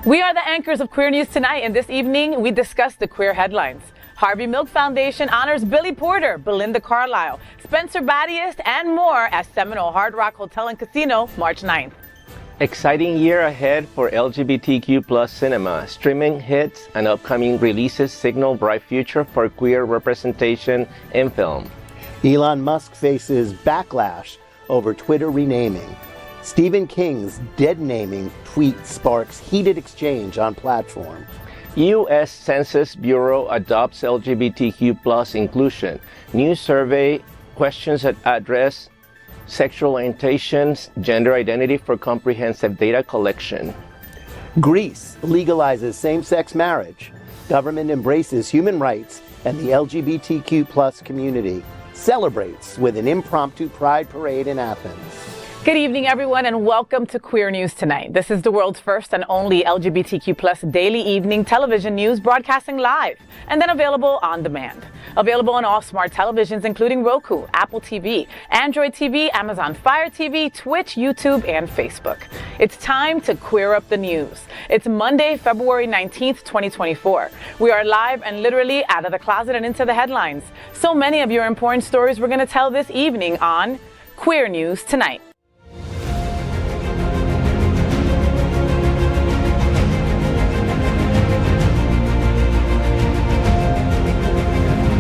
We are the anchors of Queer News Tonight, and this evening we discuss the queer headlines. Harvey Milk Foundation honors Billy Porter, Belinda Carlisle, Spencer Battiest, and more at Seminole Hard Rock Hotel and Casino, March 9th. Exciting year ahead for LGBTQ plus cinema. Streaming hits and upcoming releases signal bright future for queer representation in film. Elon Musk faces backlash over Twitter renaming. Stephen King's dead naming tweet sparks heated exchange on platform. U.S. Census Bureau adopts LGBTQ plus inclusion. New survey questions that address sexual orientations, gender identity for comprehensive data collection. Greece legalizes same-sex marriage. Government embraces human rights, and the LGBTQ plus community celebrates with an impromptu pride parade in Athens. Good evening, everyone, and welcome to Queer News Tonight. This is the world's first and only LGBTQ plus daily evening television news broadcasting live and then available on demand. Available on all smart televisions, including Roku, Apple TV, Android TV, Amazon Fire TV, Twitch, YouTube, and Facebook. It's time to queer up the news. It's Monday, February 19th, 2024. We are live and literally out of the closet and into the headlines. So many of your important stories we're going to tell this evening on Queer News Tonight.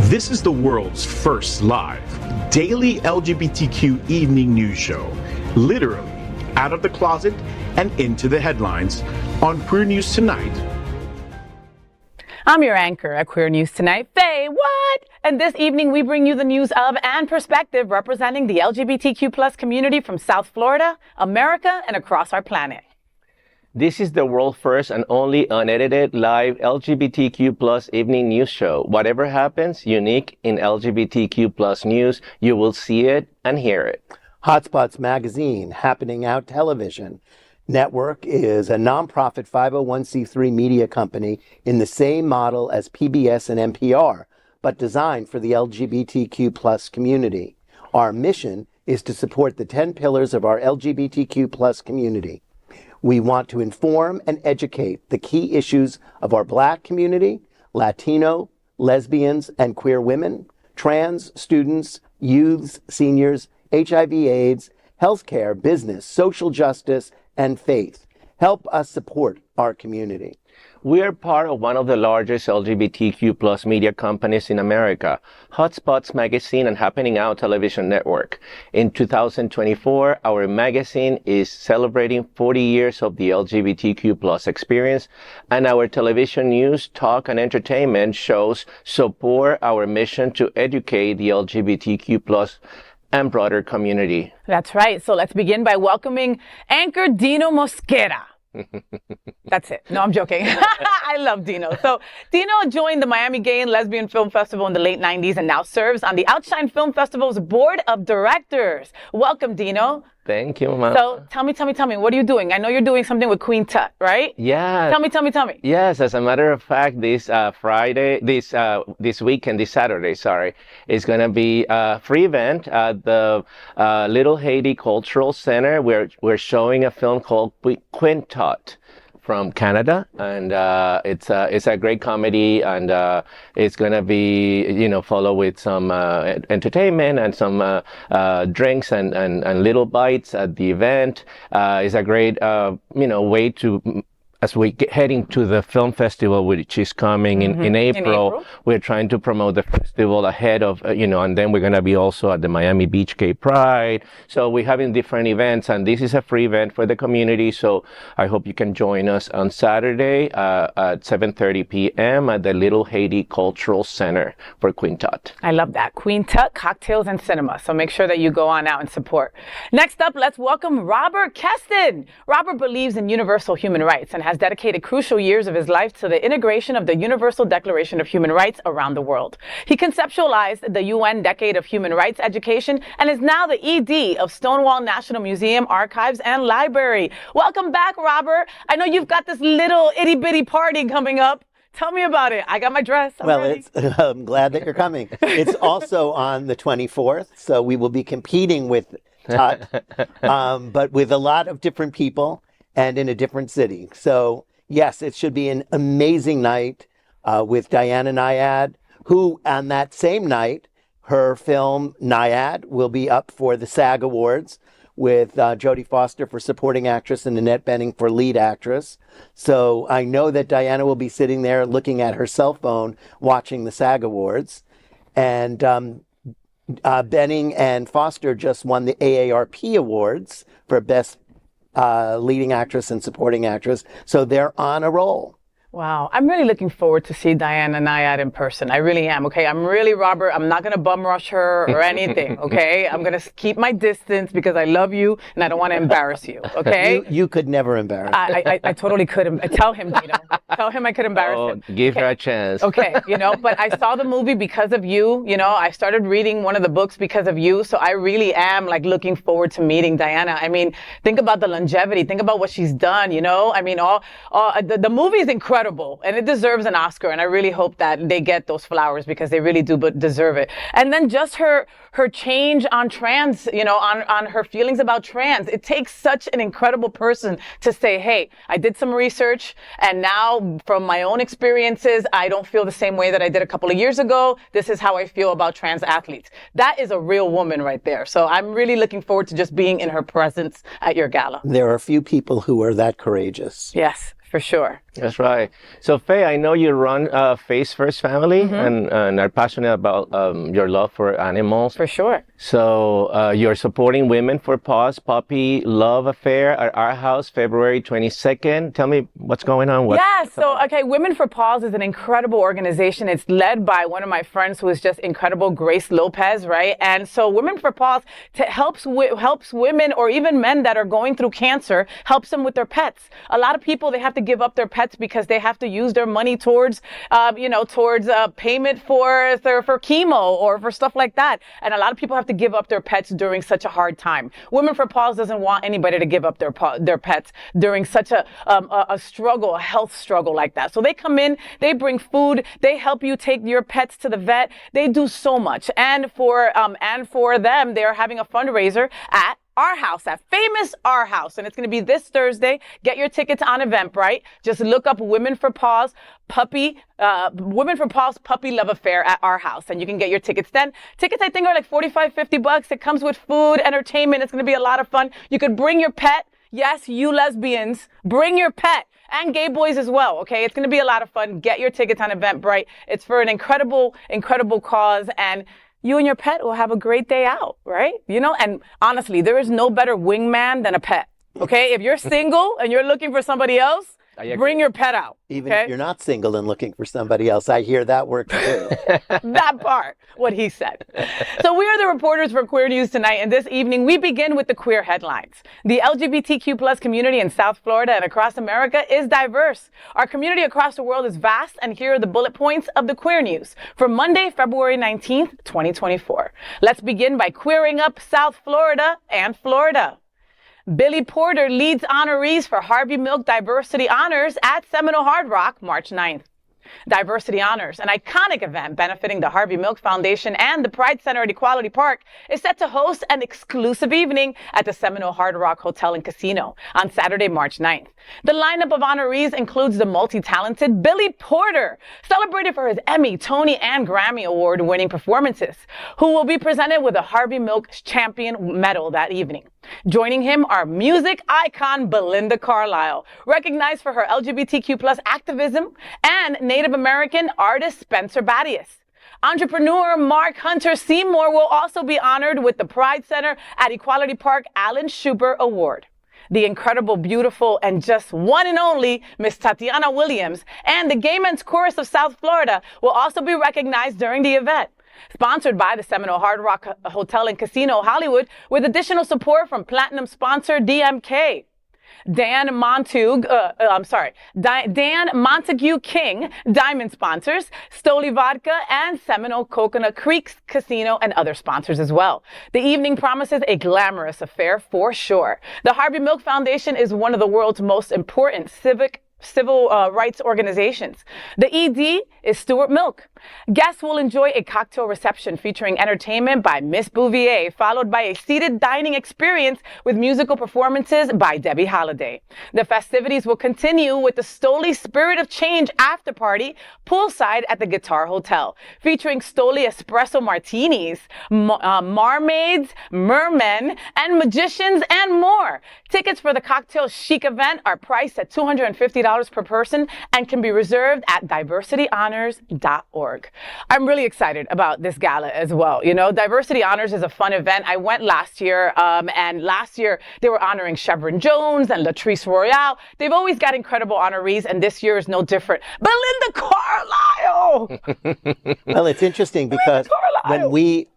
This is the world's first live daily LGBTQ evening news show, literally out of the closet and into the headlines on Queer News Tonight. I'm your anchor at Queer News Tonight, FayWhat? And this evening we bring you the news of and perspective representing the LGBTQ plus community from South Florida, America, and across our planet. This is the world's first and only unedited live LGBTQ plus evening news show. Whatever happens, unique in LGBTQ plus news, you will see it and hear it. HOTspots Magazine, Happening Out Television Network, is a nonprofit 501c3 media company in the same model as PBS and NPR, but designed for the LGBTQ plus community. Our mission is to support the 10 pillars of our LGBTQ plus community. We want to inform and educate the key issues of our Black community, Latino, lesbians and queer women, trans students, youths, seniors, HIV/AIDS, healthcare, business, social justice, and faith. Help us support our community. We are part of one of the largest LGBTQ plus media companies in America, HOTspots Magazine and Happening Out Television Network. In 2024, our magazine is celebrating 40 years of the LGBTQ plus experience, and our television news, talk, and entertainment shows support our mission to educate the LGBTQ plus and broader community. That's right. So let's begin by welcoming anchor Dino Mosquera. That's it. No, I'm joking. I love Dino. So Dino joined the Miami Gay and Lesbian Film Festival in the late 90s and now serves on the Outshine Film Festival's board of directors. Welcome, Dino. Thank you, Mama. So tell me, what are you doing? I know you're doing something with Queen Tut, right? Yeah. Tell me. Yes, as a matter of fact, this weekend, this Saturday, is going to be a free event at the Little Haiti Cultural Center. We're showing a film called Queen Tut from Canada, and it's a great comedy, and it's gonna be follow with some entertainment and some drinks and little bites at the event. It's a great way to, as we heading to the film festival, which is coming in April, we're trying to promote the festival ahead of, and then we're going to be also at the Miami Beach Gay Pride. So we're having different events, and this is a free event for the community. So I hope you can join us on Saturday at 7:30 p.m. at the Little Haiti Cultural Center for Queen Tut. I love that. Queen Tut, cocktails and cinema. So make sure that you go on out and support. Next up, let's welcome Robert Kesten. Robert believes in universal human rights and has dedicated crucial years of his life to the integration of the Universal Declaration of Human Rights around the world. He conceptualized the UN Decade of Human Rights Education and is now the ED of Stonewall National Museum, Archives, and Library. Welcome back, Robert. I know you've got this little itty-bitty party coming up. Tell me about it. I got my dress. I'm glad that you're coming. It's also on the 24th, so we will be competing with Tut, but with a lot of different people and in a different city. So yes, it should be an amazing night with Diana Nyad, who on that same night, her film Nyad will be up for the SAG Awards with Jodie Foster for supporting actress and Annette Bening for lead actress. So I know that Diana will be sitting there looking at her cell phone watching the SAG Awards. And Bening and Foster just won the AARP Awards for Best Leading Actress and Supporting Actress. So they're on a roll. Wow. I'm really looking forward to see Diana Nyad in person. I really am. Okay. I'm really, Robert, I'm not going to bum rush her or anything. Okay. I'm going to keep my distance because I love you and I don't want to embarrass you. Okay. You could never embarrass her. I totally could. Tell him, Dino. Tell him I could embarrass him. Give her a chance. Okay. But I saw the movie because of you. I started reading one of the books because of you. So I really am like looking forward to meeting Diana. I mean, think about the longevity. Think about what she's done, I mean, the movie is incredible. And it deserves an Oscar, and I really hope that they get those flowers because they really do deserve it. And then just her change on trans, on her feelings about trans. It takes such an incredible person to say, hey, I did some research, and now from my own experiences, I don't feel the same way that I did a couple of years ago. This is how I feel about trans athletes. That is a real woman right there. So I'm really looking forward to just being in her presence at your gala. There are few people who are that courageous. Yes. For sure. That's right. So, Faye, I know you run Faye's First Family and are passionate about your love for animals. For sure. So, you're supporting Women for Paws Puppy Love Affair at our house, February 22nd. Tell me what's going on. Women for Paws is an incredible organization. It's led by one of my friends who is just incredible, Grace Lopez, right? And so Women for Paws helps women or even men that are going through cancer, helps them with their pets. A lot of people, they have to give up their pets because they have to use their money towards payment for chemo or for stuff like that. And a lot of people have to give up their pets during such a hard time. Women for Paws doesn't want anybody to give up their pets during such a struggle, a health struggle like that. So they come in, they bring food, they help you take your pets to the vet. They do so much. And for them, they're having a fundraiser at our house, at famous Our House, and it's going to be this Thursday. Get your tickets on Eventbrite. Just look up Women for Paws Puppy Love Affair at Our House, and you can get your tickets then. Tickets, I think, are like $45-$50. It comes with food, entertainment. It's going to be a lot of fun. You could bring your pet. Yes, you lesbians, bring your pet. And gay boys as well, okay? It's going to be a lot of fun. Get your tickets on Eventbrite. It's for an incredible, incredible cause, and you and your pet will have a great day out, right? And honestly, there is no better wingman than a pet, okay? If you're single and you're looking for somebody else, bring your pet out. Even if you're not single and looking for somebody else, I hear that work too. That part, what he said. So we are the reporters for Queer News Tonight, and this evening we begin with the queer headlines. The LGBTQ plus community in South Florida and across America is diverse. Our community across the world is vast, and here are the bullet points of the queer news for Monday, February 19th, 2024. Let's begin by queering up South Florida and Florida. Billy Porter leads honorees for Harvey Milk Diversity Honors at Seminole Hard Rock, March 9th. Diversity Honors, an iconic event benefiting the Harvey Milk Foundation and the Pride Center at Equality Park, is set to host an exclusive evening at the Seminole Hard Rock Hotel and Casino on Saturday, March 9th. The lineup of honorees includes the multi-talented Billy Porter, celebrated for his Emmy, Tony, and Grammy Award-winning performances, who will be presented with a Harvey Milk Champion medal that evening. Joining him are music icon Belinda Carlisle, recognized for her LGBTQ plus activism, and Native American artist Spencer Batius. Entrepreneur Mark Hunter Seymour will also be honored with the Pride Center at Equality Park Alan Schubert Award. The incredible, beautiful, and just one and only Miss Tatiana Williams and the Gay Men's Chorus of South Florida will also be recognized during the event. Sponsored by the Seminole Hard Rock Hotel and Casino Hollywood, with additional support from platinum sponsor DMK. Dan Montague King, Diamond sponsors, Stoli Vodka, and Seminole Coconut Creek Casino, and other sponsors as well. The evening promises a glamorous affair for sure. The Harvey Milk Foundation is one of the world's most important civil rights organizations. The ED is Stuart Milk, Guests will enjoy a cocktail reception featuring entertainment by Miss Bouvier, followed by a seated dining experience with musical performances by Debbie Holiday. The festivities will continue with the Stoli Spirit of Change after party poolside at the Guitar Hotel, featuring Stoli espresso martinis, mermaids, mermen, and magicians, and more. Tickets for the cocktail chic event are priced at $250 per person and can be reserved at diversityhonors.org. I'm really excited about this gala as well. You know, Diversity Honors is a fun event. I went last year, and last year they were honoring Chevron Jones and Latrice Royale. They've always got incredible honorees, and this year is no different. Belinda Carlisle! Well, it's interesting because when we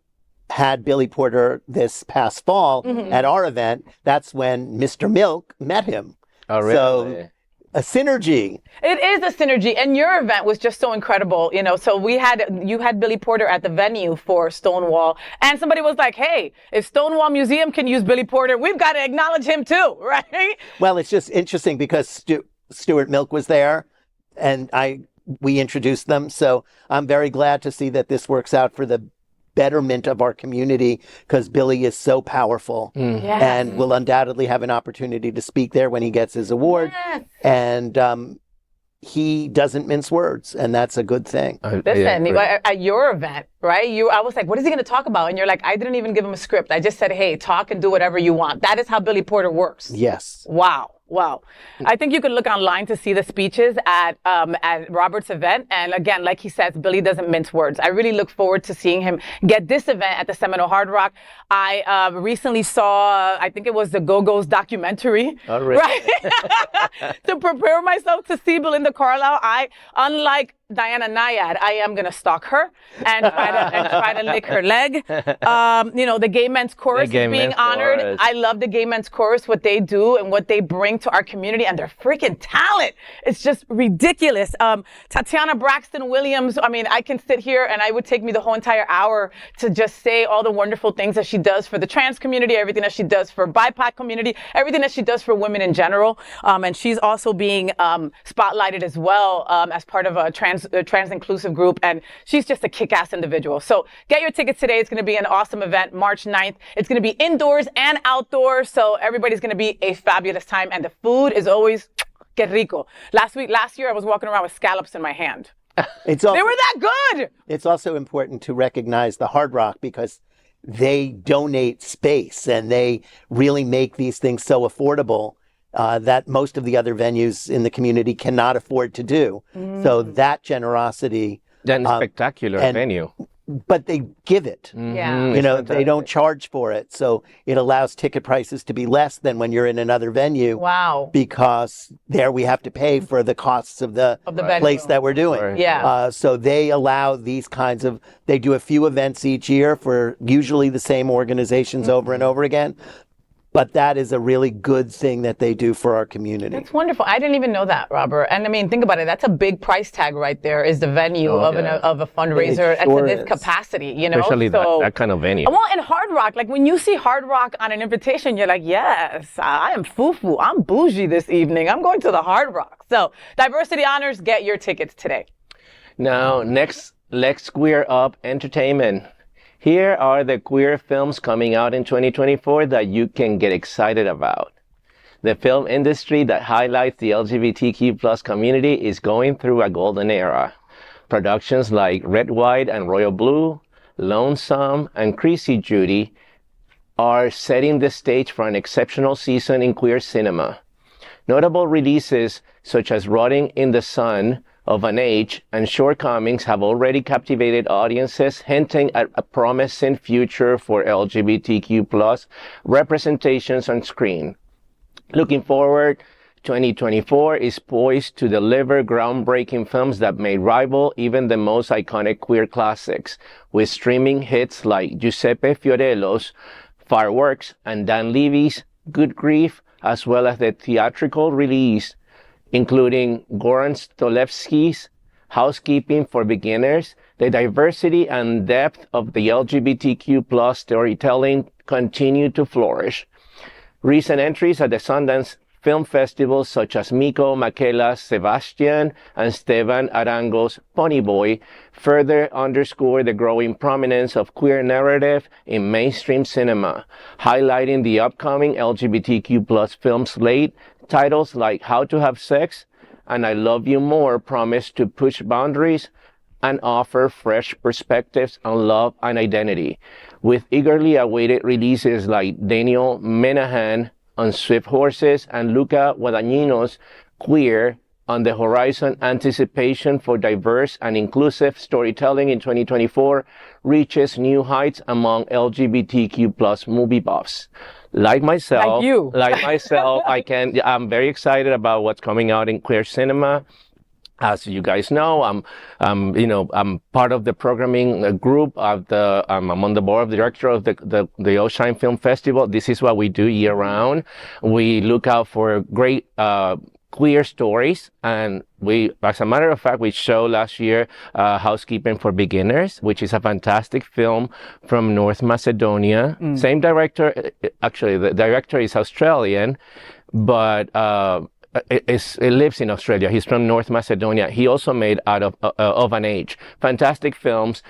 had Billy Porter this past fall at our event, that's when Mr. Milk met him. Oh, really? So a synergy. It is a synergy, and your event was just so incredible, you know. So you had Billy Porter at the venue for Stonewall, and somebody was like, "Hey, if Stonewall Museum can use Billy Porter, we've got to acknowledge him too, right?" Well, it's just interesting because Stuart Milk was there, and we introduced them. So I'm very glad to see that this works out for the betterment of our community, because Billy is so powerful and will undoubtedly have an opportunity to speak there when he gets his award. Yes. And he doesn't mince words, and that's a good thing. Listen, at your event, right? I was like, what is he going to talk about? And you're like, I didn't even give him a script. I just said, hey, talk and do whatever you want. That is how Billy Porter works. Yes. Wow. I think you could look online to see the speeches at Robert's event. And again, like he says, Billy doesn't mince words. I really look forward to seeing him get this event at the Seminole Hard Rock. I recently saw, I think it was the Go-Go's documentary. Oh, really? Right? To prepare myself to see Belinda Carlisle, unlike Diana Nyad, I am going to stalk her and try to lick her leg. You know, the Gay Men's Chorus is being honored. Chorus. I love the Gay Men's Chorus, what they do and what they bring to our community, and their freaking talent. It's just ridiculous. Tatiana Braxton Williams, I mean, I can sit here and it would take me the whole entire hour to just say all the wonderful things that she does for the trans community, everything that she does for BIPOC community, everything that she does for women in general. And she's also being spotlighted as well as part of a trans inclusive group, and she's just a kick-ass individual. So get your tickets today. It's going to be an awesome event, March 9th. It's going to be indoors and outdoors, so everybody's going to be a fabulous time, and the food is always que rico. Last year, I was walking around with scallops in my hand. They were that good! It's also important to recognize the Hard Rock, because they donate space, and they really make these things so affordable that most of the other venues in the community cannot afford to do. So that generosity. Then spectacular venue. But they give it. Yeah. You know, they don't charge for it. So it allows ticket prices to be less than when you're in another venue. Wow. Because there we have to pay for the costs of the place that we're doing. Right. Yeah. So they allow these kinds of, they do a few events each year for usually the same organizations over and over again. But that is a really good thing that they do for our community. That's wonderful. I didn't even know that, Robert. And I mean, think about it. That's a big price tag right there, is the venue of a fundraiser at this capacity, you know? Especially that kind of venue. Well, and Hard Rock, like when you see Hard Rock on an invitation, you're like, yes, I am foo-foo. I'm bougie this evening. I'm going to the Hard Rock. So Diversity Honors, get your tickets today. Now, next, let's queer up entertainment. Here are the queer films coming out in 2024 that you can get excited about. The film industry that highlights the LGBTQ plus community is going through a golden era. Productions like Red, White, and Royal Blue, Lonesome, and Crazy Judy are setting the stage for an exceptional season in queer cinema. Notable releases such as Rotting in the Sun of an Age and Shortcomings have already captivated audiences, hinting at a promising future for LGBTQ plus representations on screen. Looking forward, 2024 is poised to deliver groundbreaking films that may rival even the most iconic queer classics, with streaming hits like Giuseppe Fiorello's Fireworks and Dan Levy's Good Grief, as well as the theatrical release including Goran Stolevsky's Housekeeping for Beginners. The diversity and depth of the LGBTQ plus storytelling continue to flourish. Recent entries at the Sundance film festivals such as Miko Makela's Sebastian and Stevan Arango's Ponyboy further underscore the growing prominence of queer narrative in mainstream cinema, highlighting the upcoming LGBTQ plus film slate. Titles like How to Have Sex and I Love You More promise to push boundaries and offer fresh perspectives on love and identity, with eagerly awaited releases like Daniel Menahan on Swift Horses and Luca Guadagnino's Queer on the horizon. Anticipation for diverse and inclusive storytelling in 2024 reaches new heights among LGBTQ plus movie buffs. Like myself, I'm very excited about what's coming out in queer cinema. As you guys know, I'm part of the programming group of I'm on the board of director of the Oshine Film Festival. This is what we do year round. We look out for great queer stories, and we, as a matter of fact, we showed last year Housekeeping for Beginners, which is a fantastic film from North Macedonia. Same director, actually the director is Australian, but it lives in Australia. He's from North Macedonia. He also made Out of an Age. Fantastic films.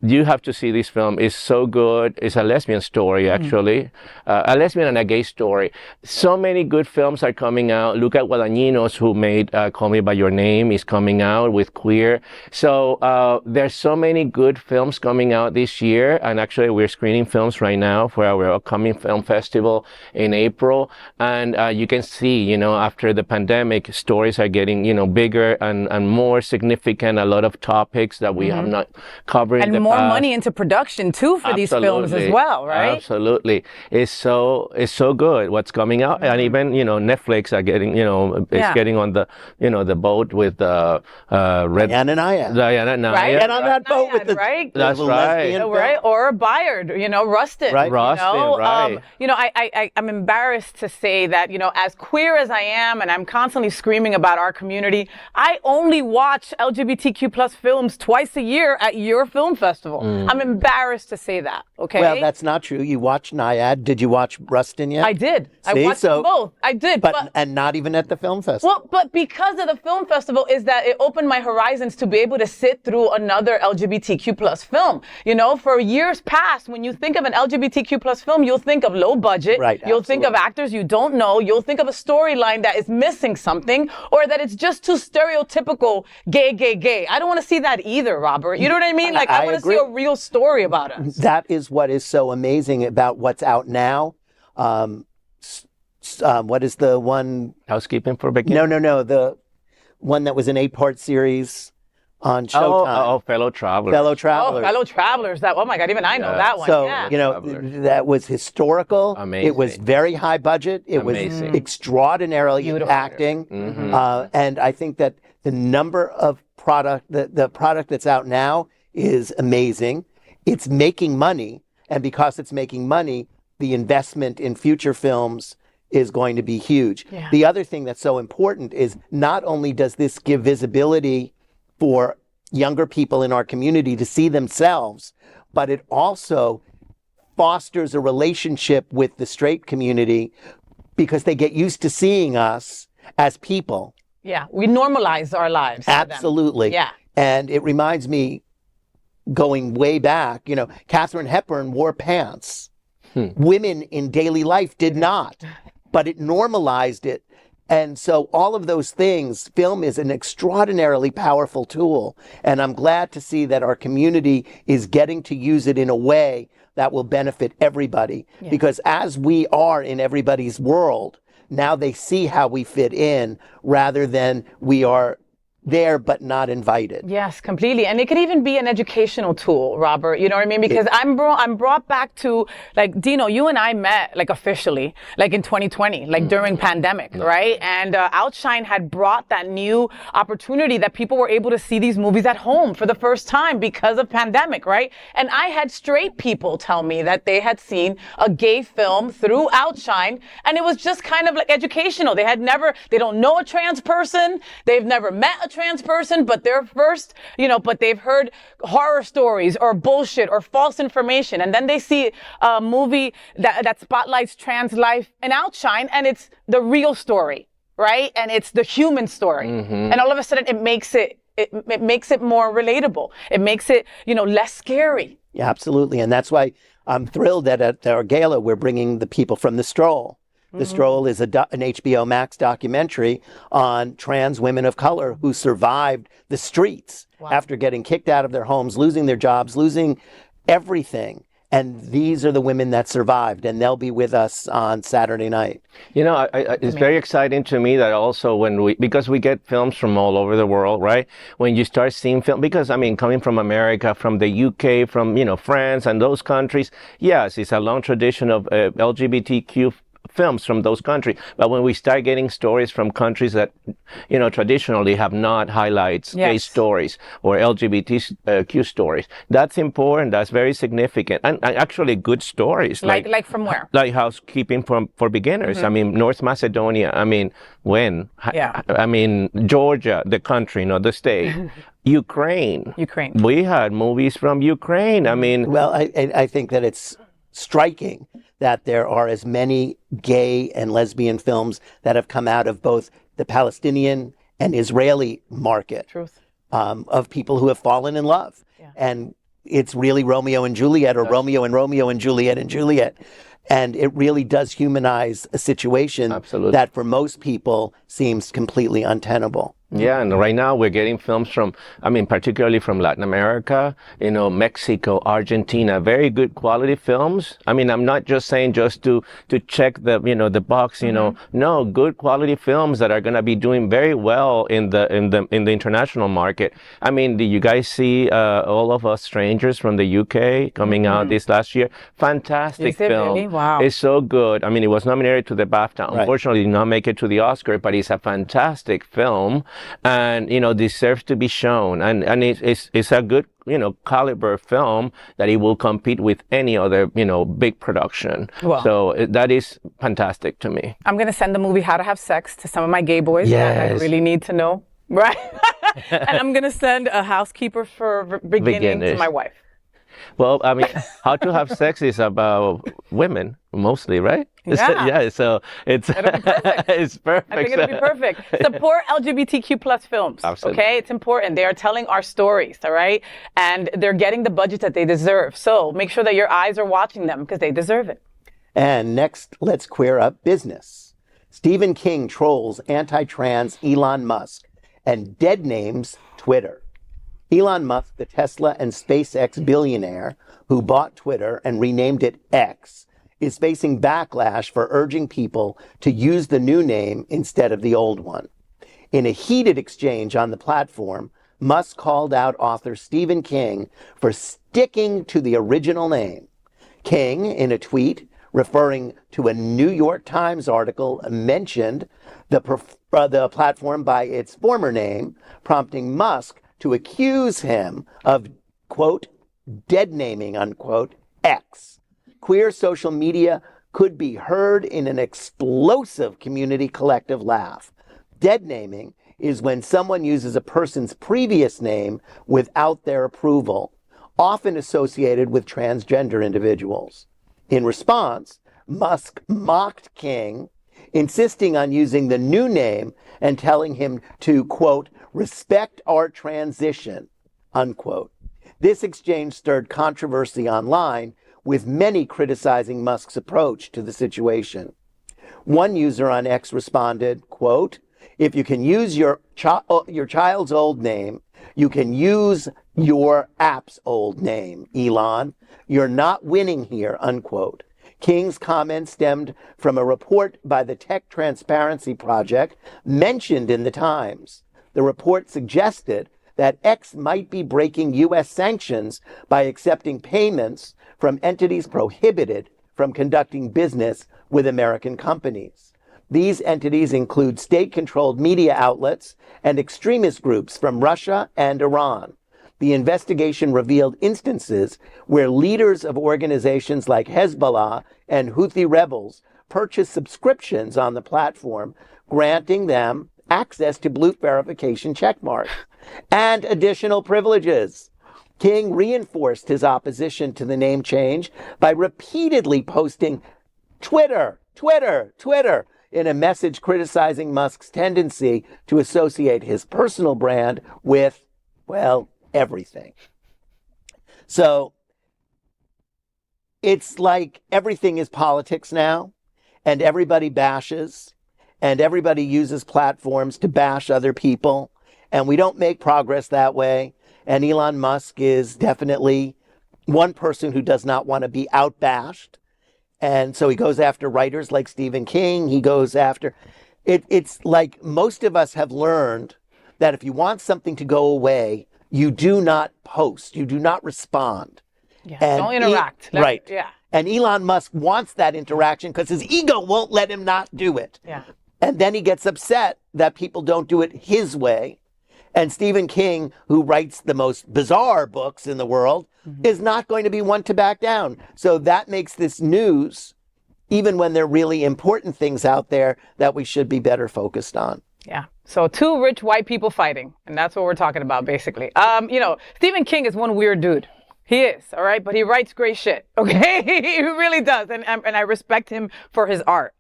You have to see this film. It's so good. It's a lesbian story, actually. A lesbian and a gay story. So many good films are coming out. Luca Guadagnino's, who made Call Me By Your Name, is coming out with Queer. So there's so many good films coming out this year. And actually, we're screening films right now for our upcoming film festival in April. And you can see, after the pandemic, stories are getting, bigger and more significant. A lot of topics that we have not covered. And more money into production too for these films as well, right? Absolutely. It's so good what's coming out. And even, Netflix are getting, getting on the, the boat with the Diana Nyad. Right? And on that boat with the right? That's right. Right? Or Bayard, Rustin. Right. Rustin, right. I'm embarrassed to say that, as queer as I am, and I'm constantly screaming about our community, I only watch LGBTQ plus films twice a year at your film festival. I'm embarrassed to say that, okay? Well, that's not true. You watched Nyad. Did you watch Rustin yet? I did. I See? watched them both. I did. And not even at the film festival. Well, but because of the film festival is that it opened my horizons to be able to sit through another LGBTQ plus film. For years past, when you think of an LGBTQ plus film, you'll think of low budget. Right, You'll think of actors you don't know. You'll think of a storyline that is missing something, or that it's just too stereotypical gay. I don't want to see that either, Robert. You know what I mean? Like, I want to see a real story about us. That is what is so amazing about what's out now. What is the one? Housekeeping for Beginners? No. The one that was an 8-part series on Showtime. Fellow Travelers. Fellow Travelers. Oh, Fellow Travelers. Oh my God, even I know that one. So, Yeah. that was historical. Amazing. It was very high budget. It Amazing. was extraordinarily Beautiful. acting. And I think that the number of the product that's out now is amazing. It's making money. And because it's making money, the investment in future films is going to be huge. Yeah. The other thing that's so important is not only does this give visibility for younger people in our community to see themselves, but it also fosters a relationship with the straight community because they get used to seeing us as people. Yeah, we normalize our lives. Absolutely. Yeah. And it reminds me, going way back, Katharine Hepburn wore pants. Women in daily life did not, but it normalized it. And so all of those things, film is an extraordinarily powerful tool. And I'm glad to see that our community is getting to use it in a way that will benefit everybody. Yeah. Because as we are in everybody's world, now they see how we fit in rather than we are there but not invited. Yes, completely. And it could even be an educational tool, Robert. You know what I mean? Because I'm brought back to, like, Dino, you and I met, like, officially, like, in 2020, like, during pandemic, right? And Outshine had brought that new opportunity that people were able to see these movies at home for the first time because of pandemic, right? And I had straight people tell me that they had seen a gay film through Outshine, and it was just kind of like educational. They don't know a trans person. They've never met a a trans person, but they're first, but they've heard horror stories or bullshit or false information. And then they see a movie that spotlights trans life and outshine, and it's the real story, right? And it's the human story. And all of a sudden it makes it more relatable. It makes it, less scary. Yeah, absolutely. And that's why I'm thrilled that at our gala, we're bringing the people from The Stroll. The Stroll is an HBO Max documentary on trans women of color who survived the streets after getting kicked out of their homes, losing their jobs, losing everything. And these are the women that survived, and they'll be with us on Saturday night. It's very exciting to me that also because we get films from all over the world, right? When you start seeing film, because coming from America, from the UK, from, France and those countries, yes, it's a long tradition of LGBTQ films from those countries. But when we start getting stories from countries that, traditionally have not highlights gay stories or LGBTQ stories, that's important. That's very significant. And actually good stories. Like from where? Like housekeeping for beginners. North Macedonia. Georgia, the country, not the state. Ukraine. We had movies from Ukraine. Well, I think that it's striking that there are as many gay and lesbian films that have come out of both the Palestinian and Israeli market. Of people who have fallen in love. And it's really Romeo and Juliet, or Romeo and Juliet and Juliet. And it really does humanize a situation that for most people seems completely untenable. Yeah, and right now we're getting films from, particularly from Latin America, Mexico, Argentina, very good quality films. I'm not just saying just to check the, the box, no, good quality films that are going to be doing very well in the international market. Did you guys see All of Us Strangers from the UK coming out this last year? Fantastic film. Really? Wow. It's so good. It was nominated to the BAFTA. Unfortunately, did not make it to the Oscar, but it's a fantastic film. And deserves to be shown, and it's a good caliber film that it will compete with any other big production. So that is fantastic to me. I'm gonna send the movie How to Have Sex to some of my gay boys that I really need to know, right? And I'm gonna send a Housekeeper for Beginners to my wife. Well, How to Have Sex is about women mostly, right? Yeah. So it's perfect. It's perfect. I think it'll be perfect. Support LGBTQ plus films. Absolutely. Okay, it's important. They are telling our stories, all right, and they're getting the budget that they deserve. So make sure that your eyes are watching them because they deserve it. And next, let's queer up business. Stephen King trolls anti-trans Elon Musk and dead names Twitter. Elon Musk, the Tesla and SpaceX billionaire who bought Twitter and renamed it X, is facing backlash for urging people to use the new name instead of the old one. In a heated exchange on the platform, Musk called out author Stephen King for sticking to the original name. King, in a tweet referring to a New York Times article, mentioned the platform by its former name, prompting Musk to accuse him of, quote, dead naming, unquote, X. Queer social media could be heard in an explosive community collective laugh. Dead naming is when someone uses a person's previous name without their approval, often associated with transgender individuals. In response, Musk mocked King, insisting on using the new name and telling him to, quote, respect our transition, unquote. This exchange stirred controversy online, with many criticizing Musk's approach to the situation. One user on X responded, quote, if you can use your child's old name, you can use your app's old name, Elon. You're not winning here, unquote. King's comment stemmed from a report by the Tech Transparency Project mentioned in the Times. The report suggested that X might be breaking U.S. sanctions by accepting payments from entities prohibited from conducting business with American companies. These entities include state-controlled media outlets and extremist groups from Russia and Iran. The investigation revealed instances where leaders of organizations like Hezbollah and Houthi rebels purchased subscriptions on the platform, granting them access to blue verification checkmarks and additional privileges. King reinforced his opposition to the name change by repeatedly posting Twitter, Twitter, Twitter in a message criticizing Musk's tendency to associate his personal brand with, well, everything. So it's like everything is politics now, and everybody bashes, and everybody uses platforms to bash other people, and we don't make progress that way. And Elon Musk is definitely one person who does not want to be outbashed. And so he goes after writers like Stephen King. He goes after... It's like most of us have learned that if you want something to go away, you do not post, you do not respond. Yeah, don't interact. Right. Yeah. And Elon Musk wants that interaction because his ego won't let him not do it. Yeah. And then he gets upset that people don't do it his way. And Stephen King, who writes the most bizarre books in the world, is not going to be one to back down. So that makes this news, even when there are really important things out there that we should be better focused on. Yeah. So two rich white people fighting. And that's what we're talking about, basically. Stephen King is one weird dude. He is, all right? But he writes great shit, okay? He really does. And I respect him for his art.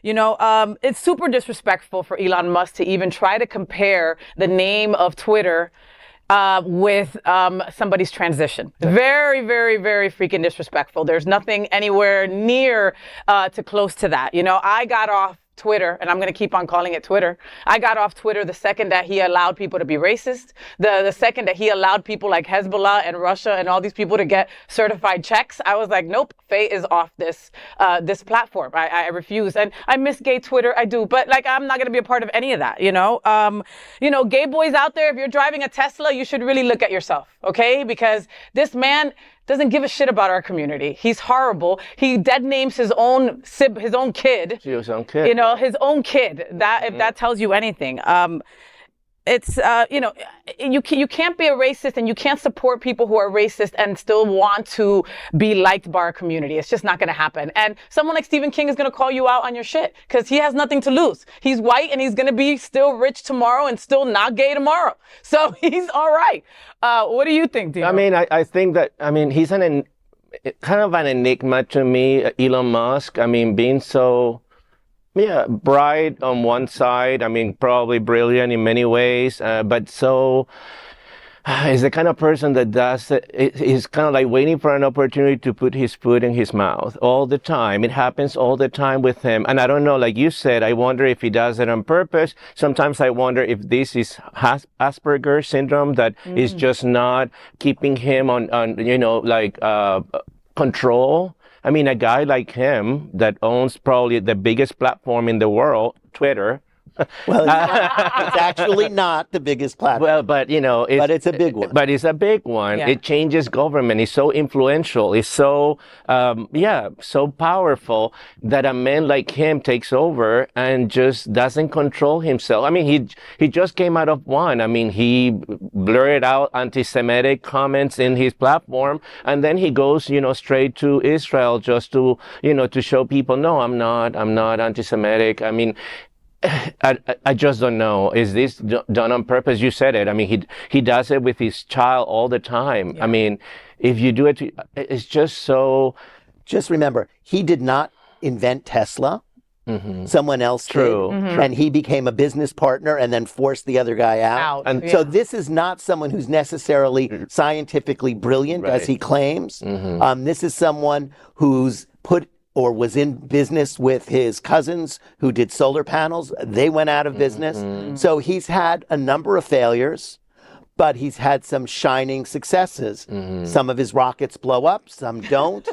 It's super disrespectful for Elon Musk to even try to compare the name of Twitter with somebody's transition. Very, very, very freaking disrespectful. There's nothing anywhere near to close to that. I got off Twitter, and I'm going to keep on calling it Twitter. I got off Twitter the second that he allowed people to be racist, the second that he allowed people like Hezbollah and Russia and all these people to get certified checks. I was like, nope, Faye is off this platform. I refuse. And I miss gay Twitter, I do, but I'm not going to be a part of any of that, Gay boys out there, if you're driving a Tesla, you should really look at yourself, okay? Because this man doesn't give a shit about our community. He's horrible. He dead names his own kid. His own kid. His own kid. If that tells you anything. You can't be a racist and you can't support people who are racist and still want to be liked by our community. It's just not going to happen. And someone like Stephen King is going to call you out on your shit because he has nothing to lose. He's white and he's going to be still rich tomorrow and still not gay tomorrow. So he's all right. What do you think, Dino? I think that, he's kind of an enigma to me, Elon Musk. Being so... Yeah, bright on one side. Probably brilliant in many ways, but so is the kind of person that does it. He's kind of like waiting for an opportunity to put his foot in his mouth all the time. It happens all the time with him. And I don't know, like you said, I wonder if he does it on purpose. Sometimes I wonder if this is Asperger's syndrome that is just not keeping him on control. A guy like him that owns probably the biggest platform in the world, Twitter. Well, it's actually not the biggest platform. Well, but it's a big one. But it's a big one. Yeah. It changes government. It's so influential. It's so, so powerful that a man like him takes over and just doesn't control himself. He just came out of one. He blurted out anti-Semitic comments in his platform, and then he goes, straight to Israel just to, to show people, no, I'm not anti-Semitic. I just don't know. Is this done on purpose? You said it. He does it with his child all the time. Yeah. If you do it, it's just so... Just remember, he did not invent Tesla. Mm-hmm. Someone else did. Mm-hmm. And he became a business partner and then forced the other guy out. And so this is not someone who's necessarily scientifically brilliant, as he claims. Mm-hmm. This is someone who's was in business with his cousins who did solar panels. They went out of business. Mm-hmm. So he's had a number of failures, but he's had some shining successes. Mm-hmm. Some of his rockets blow up, some don't.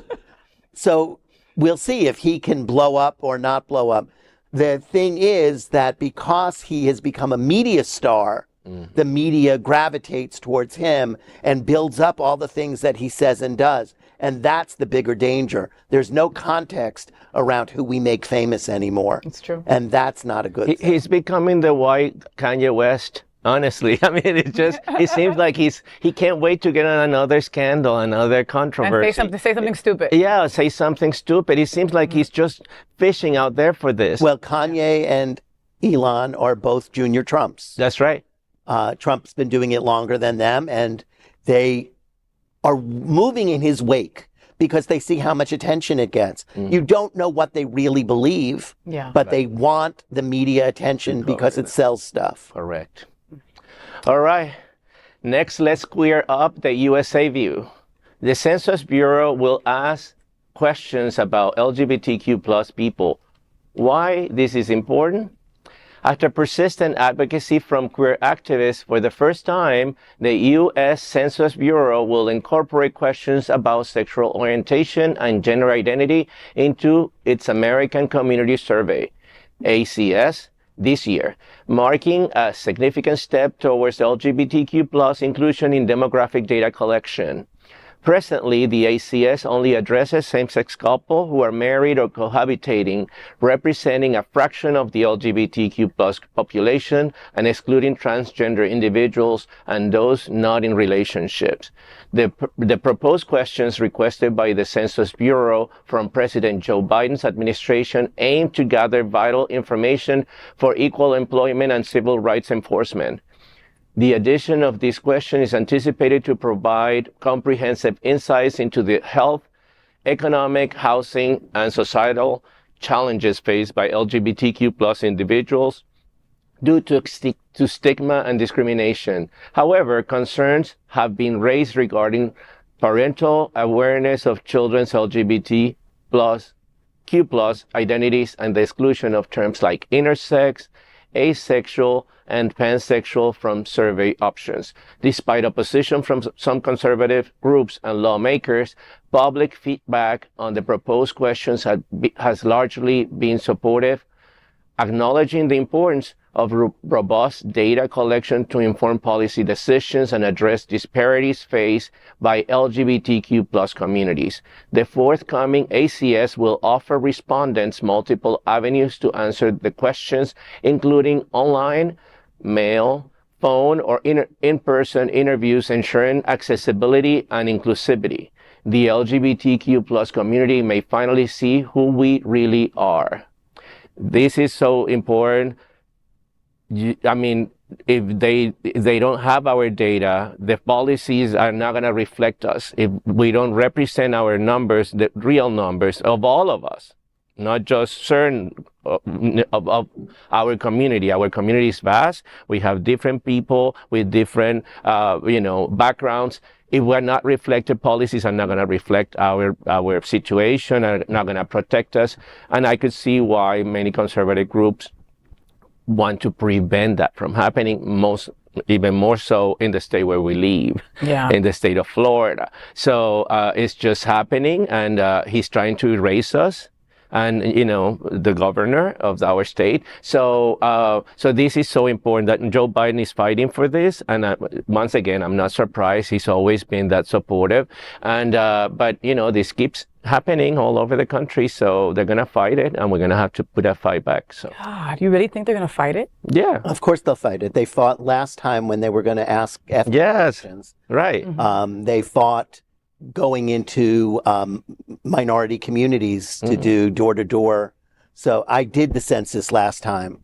So we'll see if he can blow up or not blow up. The thing is that because he has become a media star, the media gravitates towards him and builds up all the things that he says and does. And that's the bigger danger. There's no context around who we make famous anymore. It's true. And that's not a good thing. He's becoming the white Kanye West, honestly. It seems like he can't wait to get on another scandal, another controversy. And say something stupid. Yeah, say something stupid. It seems like he's just fishing out there for this. Well, Kanye and Elon are both junior Trumps. That's right. Trump's been doing it longer than them, and they are moving in his wake because they see how much attention it gets. You don't know what they really believe, but they want the media attention because it sells stuff. Correct. All right. Next, let's clear up the USA view. The Census Bureau will ask questions about LGBTQ plus people. Why this is important? After persistent advocacy from queer activists, for the first time, the U.S. Census Bureau will incorporate questions about sexual orientation and gender identity into its American Community Survey, ACS, this year, marking a significant step towards LGBTQ plus inclusion in demographic data collection. Presently, the ACS only addresses same-sex couples who are married or cohabitating, representing a fraction of the LGBTQ plus population and excluding transgender individuals and those not in relationships. The proposed questions requested by the Census Bureau from President Joe Biden's administration aim to gather vital information for equal employment and civil rights enforcement. The addition of this question is anticipated to provide comprehensive insights into the health, economic, housing, and societal challenges faced by LGBTQ plus individuals due to stigma and discrimination. However, concerns have been raised regarding parental awareness of children's LGBT plus, Q plus identities and the exclusion of terms like intersex, asexual, and pansexual from survey options. Despite opposition from some conservative groups and lawmakers, public feedback on the proposed questions has largely been supportive, acknowledging the importance of robust data collection to inform policy decisions and address disparities faced by LGBTQ plus communities. The forthcoming ACS will offer respondents multiple avenues to answer the questions, including online, mail, phone, or in-person interviews, ensuring accessibility and inclusivity. The LGBTQ plus community may finally see who we really are. This is so important. I mean, if they don't have our data, the policies are not going to reflect us. If we don't represent our numbers, the real numbers of all of us, not just certain of our community. Our community is vast. We have different people with different, backgrounds. If we're not reflected, policies are not going to reflect our situation, are not going to protect us. And I could see why many conservative groups want to prevent that from happening, even more so in the state where we live, in the state of Florida. So it's just happening, and he's trying to erase us. And, the governor of our state. So this is so important that Joe Biden is fighting for this. And once again, I'm not surprised. He's always been that supportive. And, but this keeps happening all over the country. So they're going to fight it, and we're going to have to put that fight back. So, God, you really think they're going to fight it? Yeah. Of course they'll fight it. They fought last time when they were going to ask questions. Right. They fought going into minority communities to do door-to-door. So I did the census last time,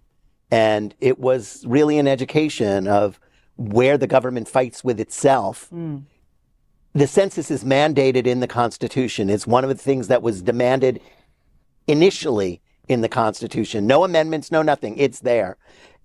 and it was really an education of where the government fights with itself. The census is mandated in the Constitution. It's one of the things that was demanded initially in the Constitution. No amendments, no nothing. It's there.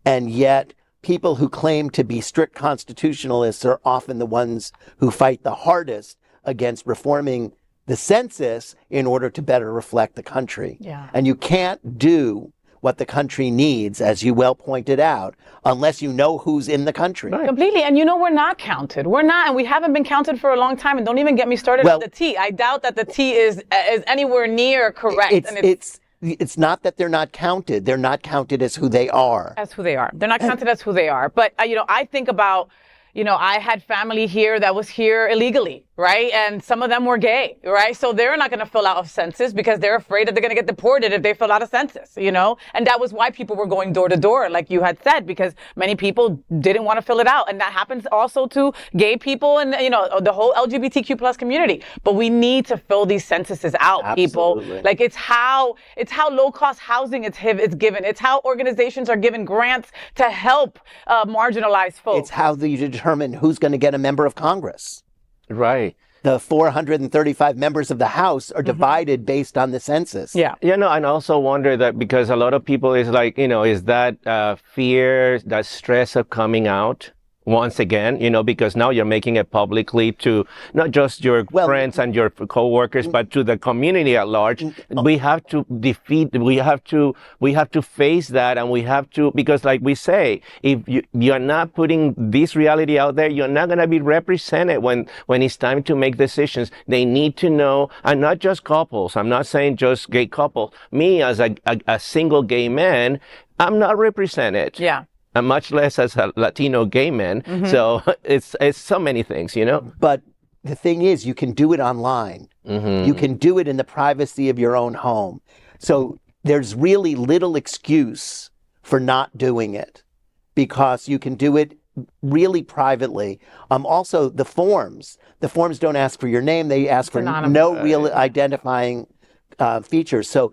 And yet people who claim to be strict constitutionalists are often the ones who fight the hardest against reforming the census in order to better reflect the country. And you can't do what the country needs, as you well pointed out, unless you know who's in the country. Completely. And we're not counted. We're not, and we haven't been counted for a long time. And don't even get me started on the T. I doubt that the T is anywhere near correct. It's not that they're not counted. They're not counted as who they are. As who they are. They're not counted as who they are. But, I think about, I had family here that was here illegally, right? And some of them were gay, right? So they're not going to fill out a census because they're afraid that they're going to get deported if they fill out a census, And that was why people were going door to door, like you had said, because many people didn't want to fill it out. And that happens also to gay people and, the whole LGBTQ plus community. But we need to fill these censuses out, Absolutely. people. Like it's how low-cost housing is given. It's how organizations are given grants to help marginalized folks. It's how you determine who's going to get a member of Congress. Right. The 435 members of the House are divided based on the census. Yeah. And I also wonder that because a lot of people is like, is that fear, that stress of coming out once again, because now you're making it publicly to not just your friends and your co-workers, but to the community at large. We have to we have to face that, and we have to, because like we say, if you're not putting this reality out there, you're not going to be represented when it's time to make decisions. They need to know, and not just couples. I'm not saying just gay couples. Me as a single gay man, I'm not represented. Yeah. And much less as a Latino gay man. So it's so many things, But the thing is, you can do it online. You can do it in the privacy of your own home. So there's really little excuse for not doing it because you can do it really privately. Also, the forms don't ask for your name. They ask for no real identifying features. So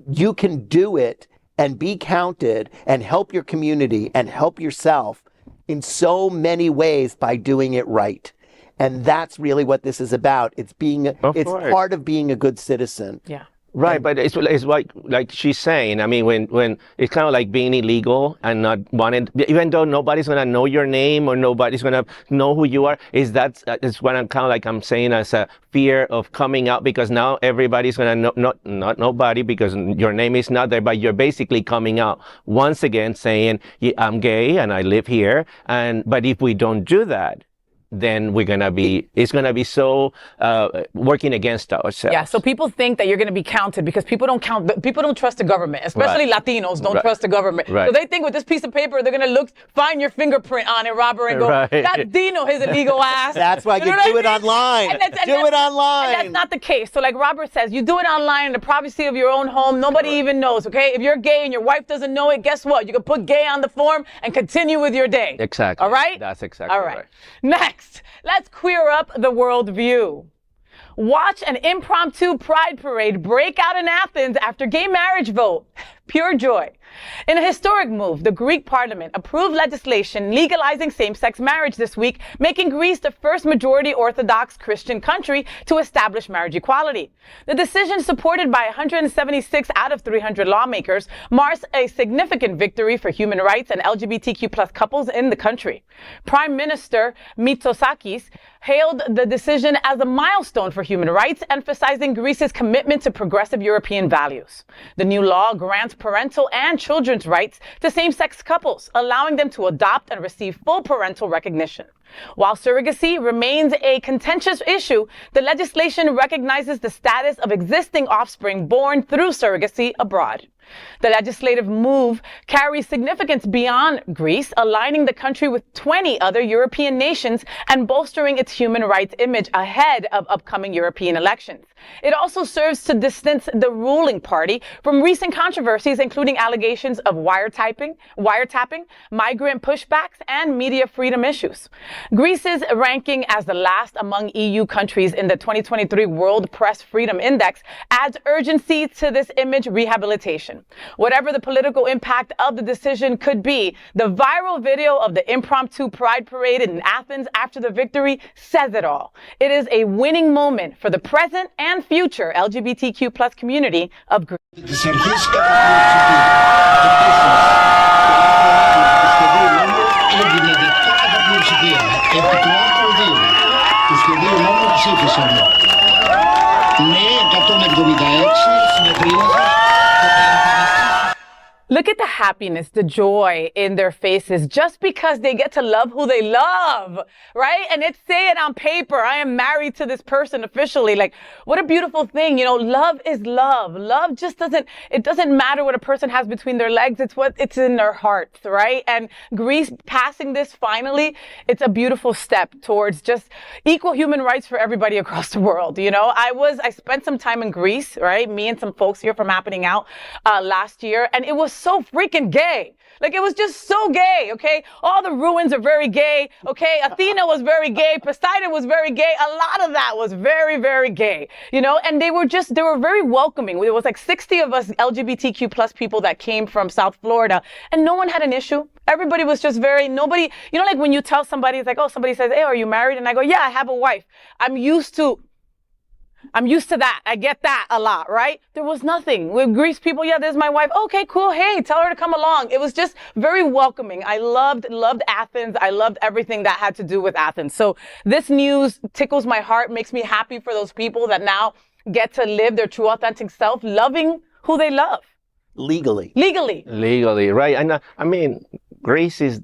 you can do it and be counted and help your community and help yourself in so many ways by doing it right. And that's really what this is about. It's part of being a good citizen. Yeah. Right, but it's like she's saying. I mean, when it's kind of like being illegal and not wanting, even though nobody's gonna know your name or nobody's gonna know who you are. Is what I'm kind of like I'm saying as a fear of coming out, because now everybody's gonna know, not nobody, because your name is not there, but you're basically coming out once again saying, yeah, I'm gay and I live here. But if we don't do that, then it's gonna be so working against ourselves. Yeah, so people think that you're gonna be counted because people don't trust the government, especially Latinos don't trust the government. Right. So they think with this piece of paper, they're gonna find your fingerprint on it, Robert, and go, that's Dino, his illegal ass. That's why you do it online. Do it online. And that's not the case. So like Robert says, you do it online in the privacy of your own home. Nobody even knows, okay? If you're gay and your wife doesn't know it, guess what? You can put gay on the form and continue with your day. Exactly. All right? That's exactly all right. Next. Let's queer up the worldview. Watch an impromptu pride parade break out in Athens after gay marriage vote. Pure joy. In a historic move, the Greek parliament approved legislation legalizing same-sex marriage this week, making Greece the first majority Orthodox Christian country to establish marriage equality. The decision, supported by 176 out of 300 lawmakers, marks a significant victory for human rights and LGBTQ plus couples in the country. Prime Minister Mitsotakis hailed the decision as a milestone for human rights, emphasizing Greece's commitment to progressive European values. The new law grants parental and children's rights to same-sex couples, allowing them to adopt and receive full parental recognition. While surrogacy remains a contentious issue, the legislation recognizes the status of existing offspring born through surrogacy abroad. The legislative move carries significance beyond Greece, aligning the country with 20 other European nations and bolstering its human rights image ahead of upcoming European elections. It also serves to distance the ruling party from recent controversies, including allegations of wiretapping, migrant pushbacks, and media freedom issues. Greece's ranking as the last among EU countries in the 2023 World Press Freedom Index adds urgency to this image rehabilitation. Whatever the political impact of the decision could be, the viral video of the impromptu pride parade in Athens after the victory says it all. It is a winning moment for the present and future LGBTQ plus community of Greece. look at the happiness, the joy in their faces just because they get to love who they love, right? And it's saying on paper, I am married to this person officially. Like, what a beautiful thing. You know, love is love. Love just it doesn't matter what a person has between their legs. It's in their hearts, right? And Greece passing this finally, it's a beautiful step towards just equal human rights for everybody across the world. You know, I spent some time in Greece, right? Me and some folks here from Happening Out last year, and it was so freaking gay. Like, it was just so gay, okay? All the ruins are very gay, okay? Athena was very gay. Poseidon was very gay. A lot of that was very, very gay, you know? And they were very welcoming. There was like 60 of us LGBTQ plus people that came from South Florida, and no one had an issue. Everybody was just nobody, you know, like when you tell somebody, it's like, oh, somebody says, hey, are you married? And I go, yeah, I have a wife. I'm used to that. I get that a lot, right? There was nothing. With Greece people, yeah, there's my wife. Okay, cool. Hey, tell her to come along. It was just very welcoming. I loved Athens. I loved everything that had to do with Athens. So this news tickles my heart, makes me happy for those people that now get to live their true authentic self, loving who they love. Legally, right. And I mean, Greece is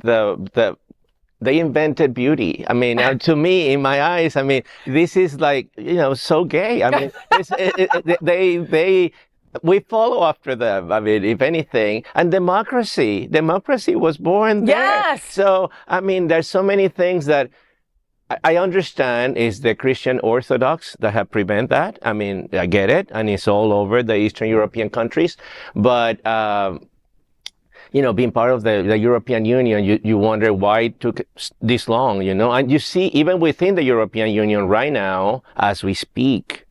they invented beauty. I mean, to me, in my eyes, I mean, this is like, you know, so gay. I mean, we follow after them. I mean, if anything, and democracy was born there. Yes. So, I mean, there's so many things that I understand is the Christian Orthodox that have prevent that. I mean, I get it, and it's all over the Eastern European countries, but, you know, being part of the European Union, you wonder why it took this long, you know? And you see, even within the European Union right now, as we speak,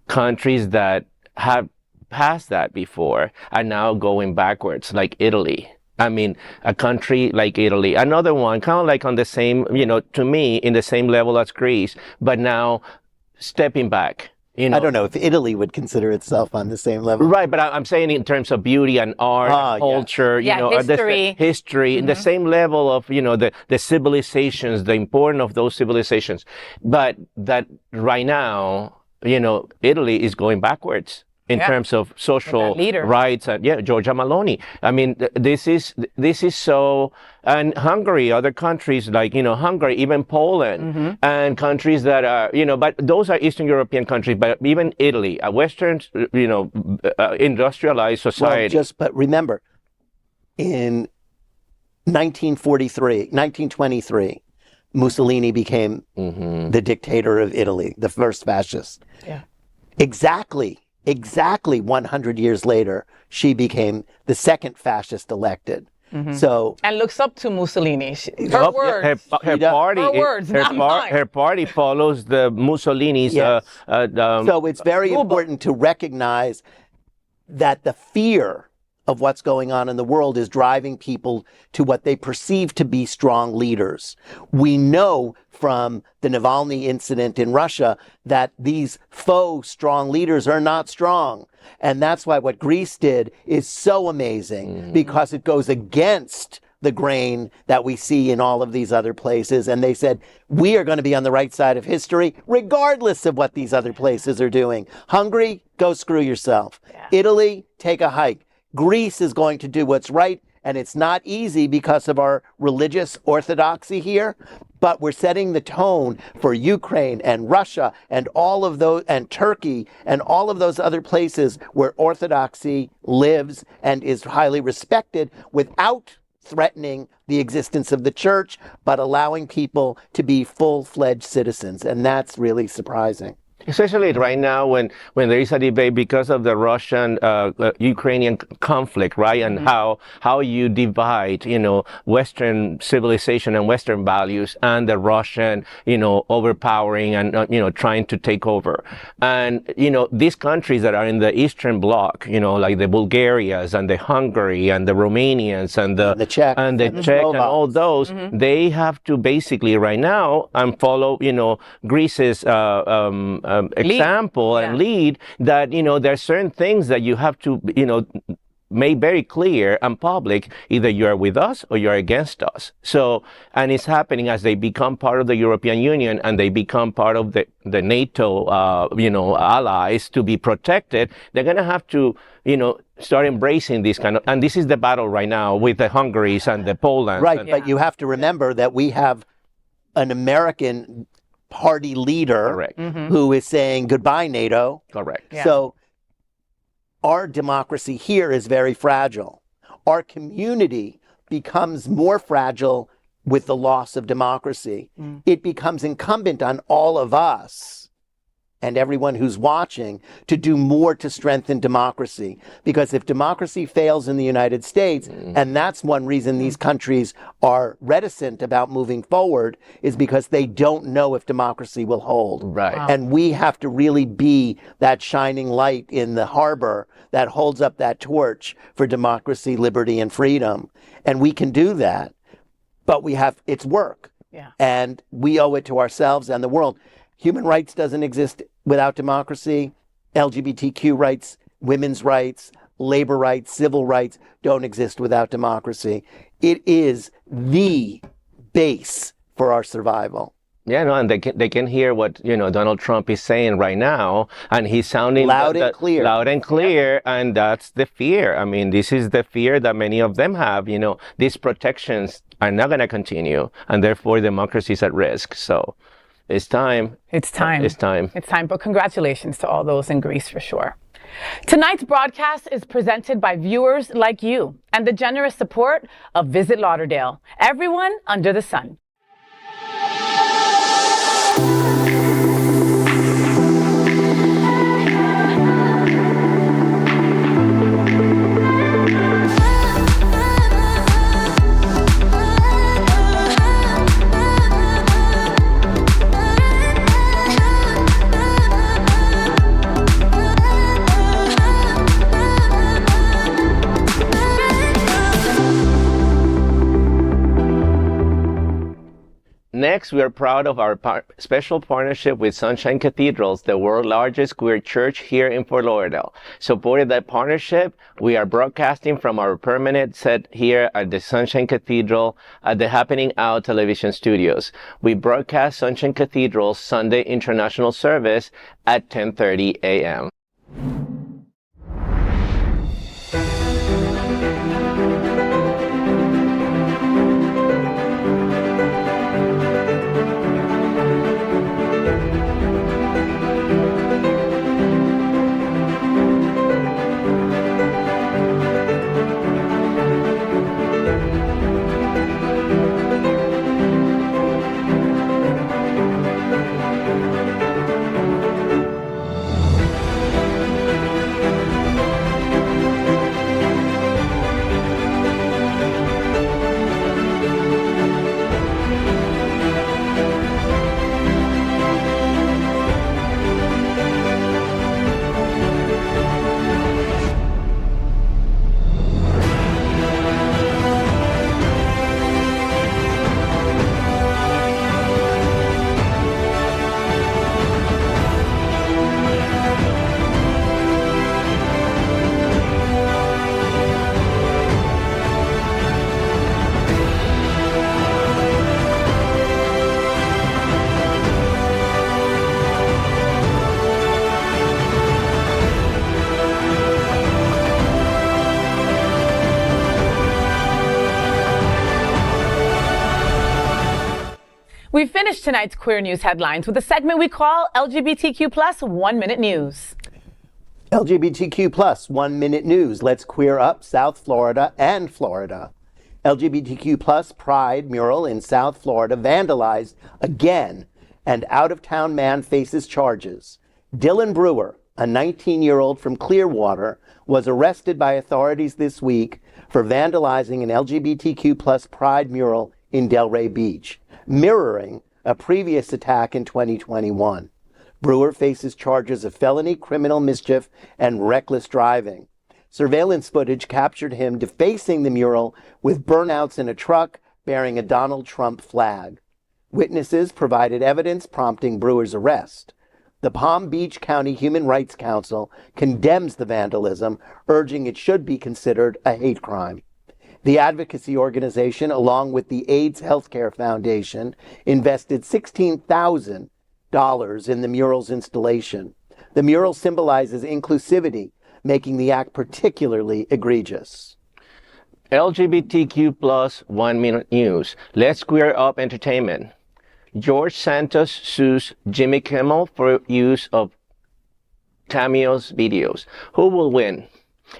countries that have passed that before are now going backwards, like Italy. I mean, a country like Italy, another one, kind of like on the same, you know, to me, in the same level as Greece, but now stepping back. You know, I don't know if Italy would consider itself on the same level. Right, but I'm saying in terms of beauty and art, culture, you know, history, in the same level of, you know, the civilizations, the importance of those civilizations. But that right now, you know, Italy is going backwards in terms of social rights. And Giorgia Meloni. I mean, this is so, and Hungary, other countries like, you know, Hungary, even Poland, and countries that are, you know, but those are Eastern European countries, but even Italy, a Western, you know, industrialized society. Well, but remember, in 1923, Mussolini became the dictator of Italy, the first fascist. Yeah. Exactly 100 years later, she became the second fascist elected. So, and looks up to Mussolini. Her words. Her party follows the Mussolini's. Yes. So it's very important to recognize that the fear of what's going on in the world is driving people to what they perceive to be strong leaders. We know from the Navalny incident in Russia that these faux strong leaders are not strong. And that's why what Greece did is so amazing, because it goes against the grain that we see in all of these other places. And they said, we are going to be on the right side of history, regardless of what these other places are doing. Hungary, go screw yourself. Yeah. Italy, take a hike. Greece is going to do what's right, and it's not easy because of our religious orthodoxy here, but we're setting the tone for Ukraine and Russia and all of those, and Turkey and all of those other places where orthodoxy lives and is highly respected without threatening the existence of the church, but allowing people to be full-fledged citizens. And that's really surprising. Especially right now when there is a debate because of the Russian-Ukrainian conflict, right? And how you divide, you know, Western civilization and Western values and the Russian, you know, overpowering and, you know, trying to take over. And, you know, these countries that are in the Eastern Bloc, you know, like the Bulgarians and the Hungary and the Romanians and the Czech and all those, they have to basically right now follow, you know, Greece's example and lead that, you know, there are certain things that you have to, you know, made very clear and public, either you are with us or you are against us. So, and it's happening as they become part of the European Union and they become part of the NATO, allies to be protected. They're going to have to, start embracing this kind of, and this is the battle right now with the Hungaries and the Poland. Right, but you have to remember that we have an American party leader Correct. who is saying goodbye, NATO. Correct. Yeah. So our democracy here is very fragile. Our community becomes more fragile with the loss of democracy. It becomes incumbent on all of us and everyone who's watching to do more to strengthen democracy. Because if democracy fails in the United States, and that's one reason these countries are reticent about moving forward, is because they don't know if democracy will hold. Right. Wow. And we have to really be that shining light in the harbor that holds up that torch for democracy, liberty, and freedom. And we can do that, but it's work. Yeah. And we owe it to ourselves and the world. Human rights doesn't exist without democracy. LGBTQ rights, women's rights, labor rights, civil rights don't exist without democracy. It is the base for our survival. Yeah, no, and they can hear what Donald Trump is saying right now, and he's sounding loud and clear. Loud and clear, and that's the fear. I mean, this is the fear that many of them have. These protections are not going to continue, and therefore democracy is at risk. So. It's time. It's time. It's time. It's time. But congratulations to all those in Greece for sure. Tonight's broadcast is presented by viewers like you and the generous support of Visit Lauderdale. Everyone under the sun. Next, we are proud of our special partnership with Sunshine Cathedrals, the world's largest queer church here in Fort Lauderdale. Supporting that partnership, we are broadcasting from our permanent set here at the Sunshine Cathedral at the Happening Out television studios. We broadcast Sunshine Cathedral's Sunday International Service at 10:30 a.m. We finished tonight's Queer News headlines with a segment we call LGBTQ plus 1 Minute News. LGBTQ plus 1 Minute News. Let's queer up South Florida and Florida. LGBTQ plus Pride mural in South Florida vandalized again, and out-of-town man faces charges. Dylan Brewer, a 19-year-old from Clearwater, was arrested by authorities this week for vandalizing an LGBTQ plus Pride mural in Delray Beach, mirroring a previous attack in 2021. Brewer faces charges of felony criminal mischief and reckless driving. Surveillance footage captured him defacing the mural with burnouts in a truck bearing a Donald Trump flag. Witnesses provided evidence prompting Brewer's arrest. The Palm Beach County Human Rights Council condemns the vandalism, urging it should be considered a hate crime. The advocacy organization, along with the AIDS Healthcare Foundation, invested $16,000 in the mural's installation. The mural symbolizes inclusivity, making the act particularly egregious. LGBTQ plus 1 minute news. Let's queer up entertainment. George Santos sues Jimmy Kimmel for use of Cameo's videos. Who will win?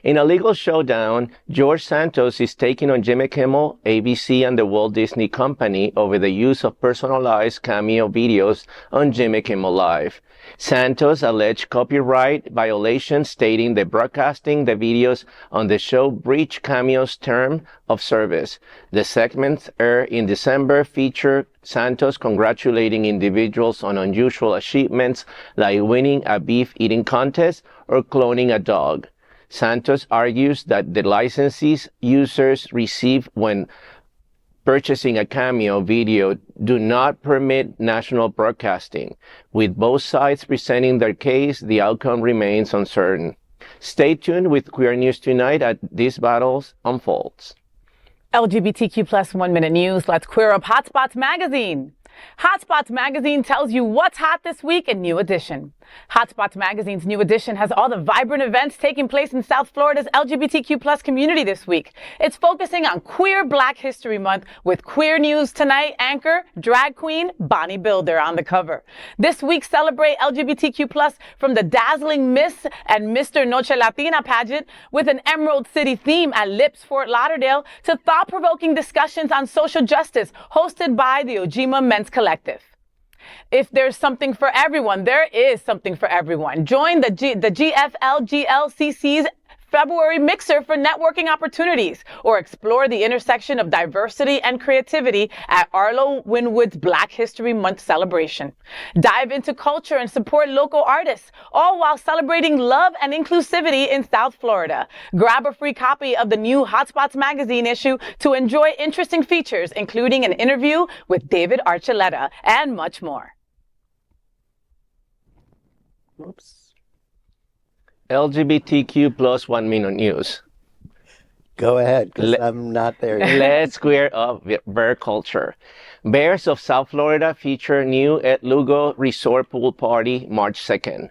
In a legal showdown, George Santos is taking on Jimmy Kimmel, ABC, and the Walt Disney Company over the use of personalized Cameo videos on Jimmy Kimmel Live. Santos alleged copyright violations, stating that broadcasting the videos on the show breached Cameo's term of service. The segments aired in December featured Santos congratulating individuals on unusual achievements like winning a beef eating contest or cloning a dog. Santos argues that the licenses users receive when purchasing a Cameo video do not permit national broadcasting. With both sides presenting their case, the outcome remains uncertain. Stay tuned with Queer News Tonight as these battles unfolds. LGBTQ plus 1 minute news. Let's queer up HOTspots magazine. HOTspots magazine tells you what's hot this week in New Edition. HOTspots magazine's New Edition has all the vibrant events taking place in South Florida's LGBTQ plus community this week. It's focusing on Queer Black History Month with Queer News Tonight anchor, drag queen Bonnie Builder on the cover. This week, celebrate LGBTQ plus from the dazzling Miss and Mr. Noche Latina pageant with an Emerald City theme at Lips Fort Lauderdale to thought-provoking discussions on social justice hosted by the Ojima Men's Collective. If there's something for everyone, there is something for everyone. Join the GFL-GLCC's February Mixer for networking opportunities, or explore the intersection of diversity and creativity at Arlo Winwood's Black History Month celebration. Dive into culture and support local artists, all while celebrating love and inclusivity in South Florida. Grab a free copy of the new HOTspots magazine issue to enjoy interesting features, including an interview with David Archuleta and much more. Oops. LGBTQ plus 1 minute news. Go ahead, because I'm not there yet. Let's queer up bear culture. Bears of South Florida feature new at Lugo Resort Pool Party March 2nd.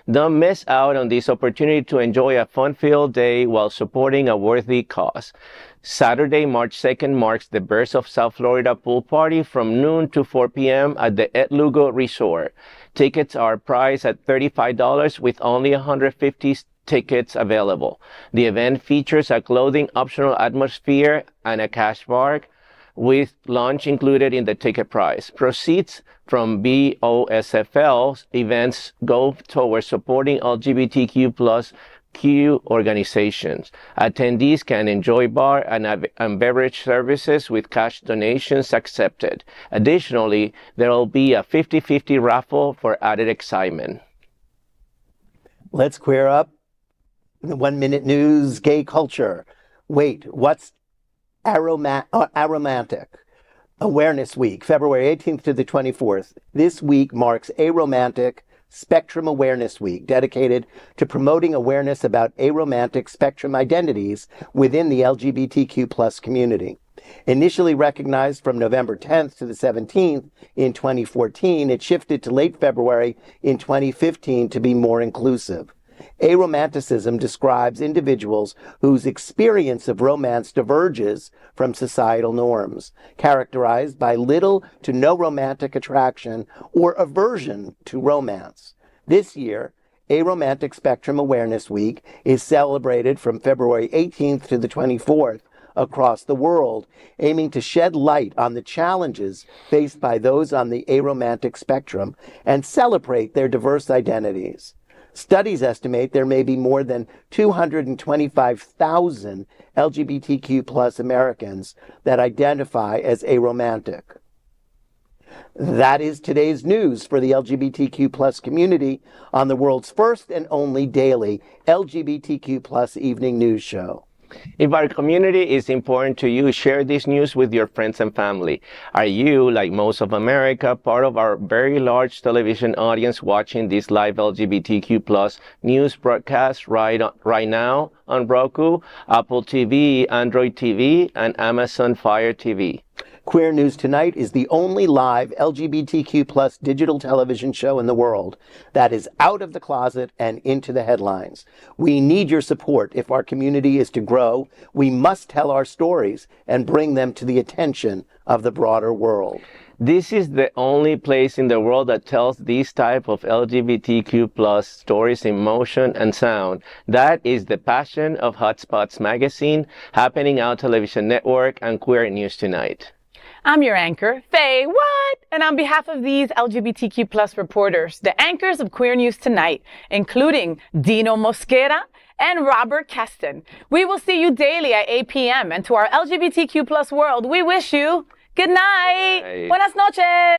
Don't miss out on this opportunity to enjoy a fun-filled day while supporting a worthy cause. Saturday, March 2nd marks the Bears of South Florida Pool Party from noon to 4 p.m. at the Ed Lugo Resort. Tickets are priced at $35 with only 150 tickets available. The event features a clothing optional atmosphere and a cash bar with lunch included in the ticket price. Proceeds from BOSFL's events go towards supporting LGBTQ plus Q organizations. Attendees can enjoy bar and beverage services with cash donations accepted. Additionally, there will be a 50-50 raffle for added excitement. Let's queer up the 1 minute news, gay culture. Wait, what's Aromantic? Awareness Week, February 18th to the 24th. This week marks Aromantic Spectrum Awareness Week, dedicated to promoting awareness about aromantic spectrum identities within the LGBTQ plus community. Initially recognized from November 10th to the 17th in 2014, it shifted to late February in 2015 to be more inclusive. Aromanticism describes individuals whose experience of romance diverges from societal norms, characterized by little to no romantic attraction or aversion to romance. This year, Aromantic Spectrum Awareness Week is celebrated from February 18th to the 24th across the world, aiming to shed light on the challenges faced by those on the aromantic spectrum and celebrate their diverse identities. Studies estimate there may be more than 225,000 LGBTQ plus Americans that identify as aromantic. That is today's news for the LGBTQ plus community on the world's first and only daily LGBTQ plus evening news show. If our community is important to you, share this news with your friends and family. Are you, like most of America, part of our very large television audience watching this live LGBTQ plus news broadcast right now on Roku, Apple TV, Android TV, and Amazon Fire TV? Queer News Tonight is the only live LGBTQ plus digital television show in the world that is out of the closet and into the headlines. We need your support. If our community is to grow, we must tell our stories and bring them to the attention of the broader world. This is the only place in the world that tells these type of LGBTQ plus stories in motion and sound. That is the passion of HOTspots magazine, Happening Out Television Network, and Queer News Tonight. I'm your anchor, FayWhat, and on behalf of these LGBTQ plus reporters, the anchors of Queer News Tonight, including Dino Mosquera and Robert Kesten, we will see you daily at 8 p.m. And to our LGBTQ plus world, we wish you good night. Bye. Buenas noches.